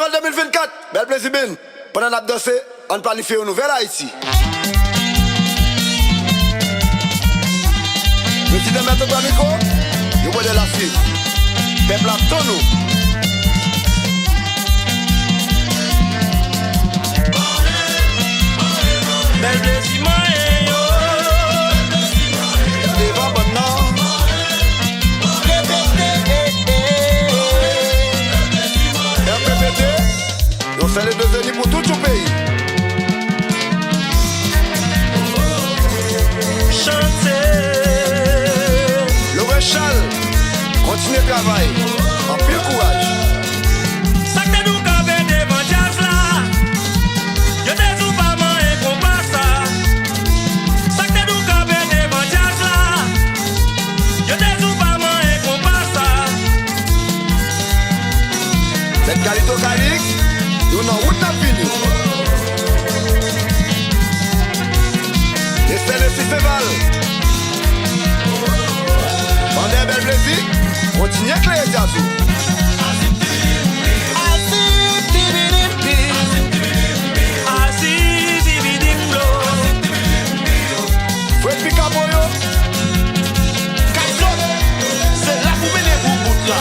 Carnaval 2024, bel plaisir ben. Pendant qu'on a dansé, on planifie une nouvelle Haïti. Monsieur de Maître Bamico, nous voulons la suite. Peuple à ton nous. Bel plaisir yo. Devant maintenant. RPPT, nous faisons les 2 années pour tout le pays. Continuez le travail, en pile courage. Ça que nous cabez devant jazz là, yo te sou pas man et qu'on passe ça. Ça que nous cabez devant jazz là, yo te sou pas man et qu'on passe ça. Cette qualité calique, nous n'en route n'a fini. Et c'est le festival. Pendez un bel plaisir. Continuez avec les jazz. Fouet Picaboyo. C'est là pour venir pour bout là.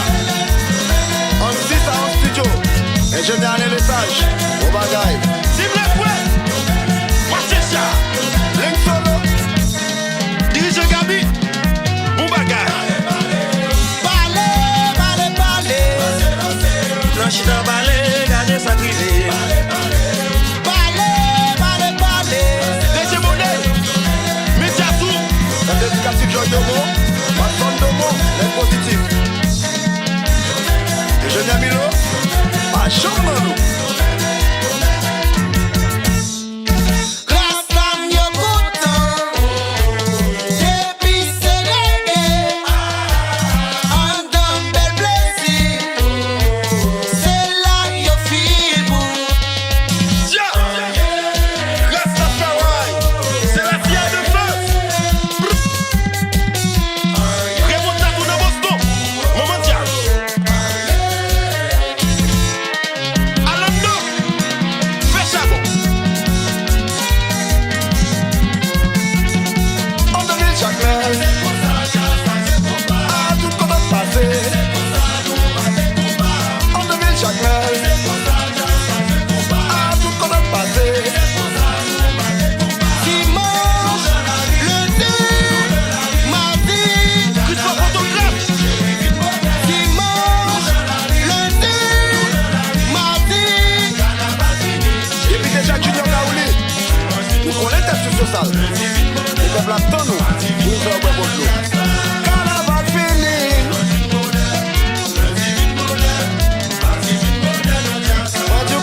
En 6 à 1 studio. Ingénieur et les sages. Au bagaille. Sim le fouet. Watch ça. Link solo. Dirigeant Gabi. Bon bagaille. Chita balé, gardez sa criée. Balé. Laissez mon nez. Mettez à tout. La dédicace Joy Domo. Patron Domo. Les positifs. Ingénieur Milo. Pas chaud, manou.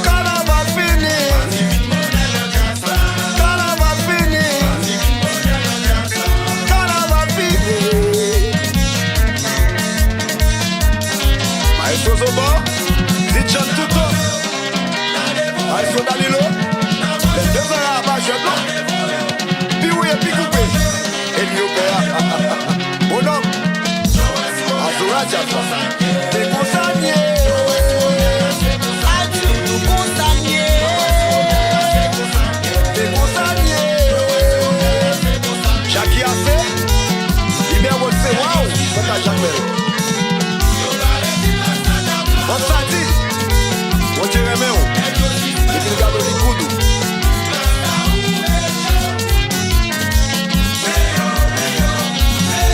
Carnaval fini. Carnaval fini. Carnaval fini. Carnaval fini. Maestro Zobo, Zidjan Tuto, Maestro Danilo, les 2 heures à bas je blanc. Piou et Picoupé. Mon homme, Azura Diafa, t'es consigné. T'es consigné. Jackie a fait, il m'a dit waouh, c'est à Jacques. On s'est dit, on dirait même, il regarde le coude.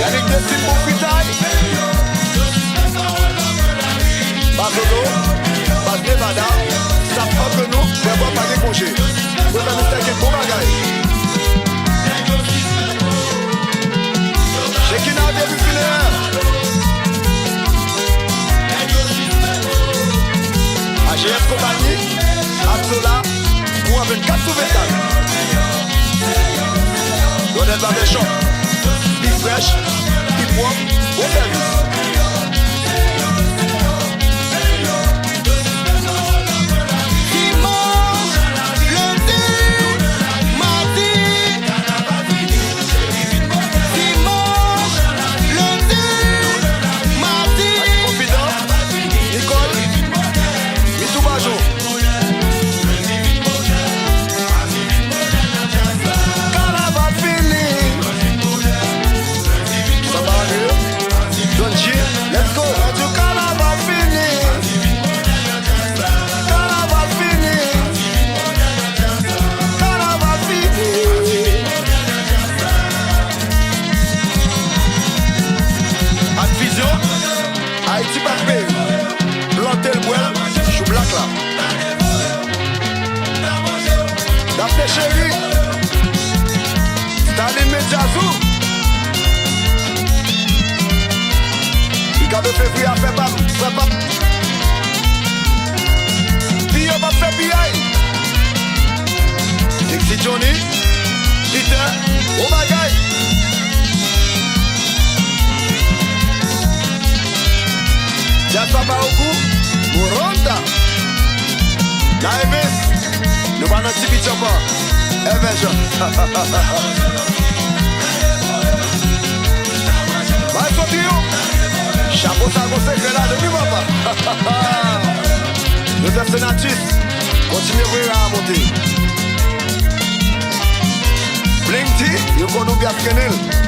Avec des petits pour Pitaille. Barolo, Bas Nevada, ça prend que nous, mais on va pas les congés. Vous avez mis bon bagaille. Chekina début filaire. AGF compagnie, Absola, ou avec 4 sous 24. Donne pas des champs. Fresh, hip hop, au service. Dimanche, lundi, mardi. Dimanche, lundi, mardi. Confident, Nicole, Mitsoubajo. pas, frère pas. Puis on va faire bien. Dixie Johnny, Peter, oh my God. Jasa Baoku, Moronta. Naeves, nous allons notre petit chopper. Evasion. Va sortir. Chapeau ça consacré là depuis papa. Le personnage continue à monter. Blinky, you go to Biafkenil.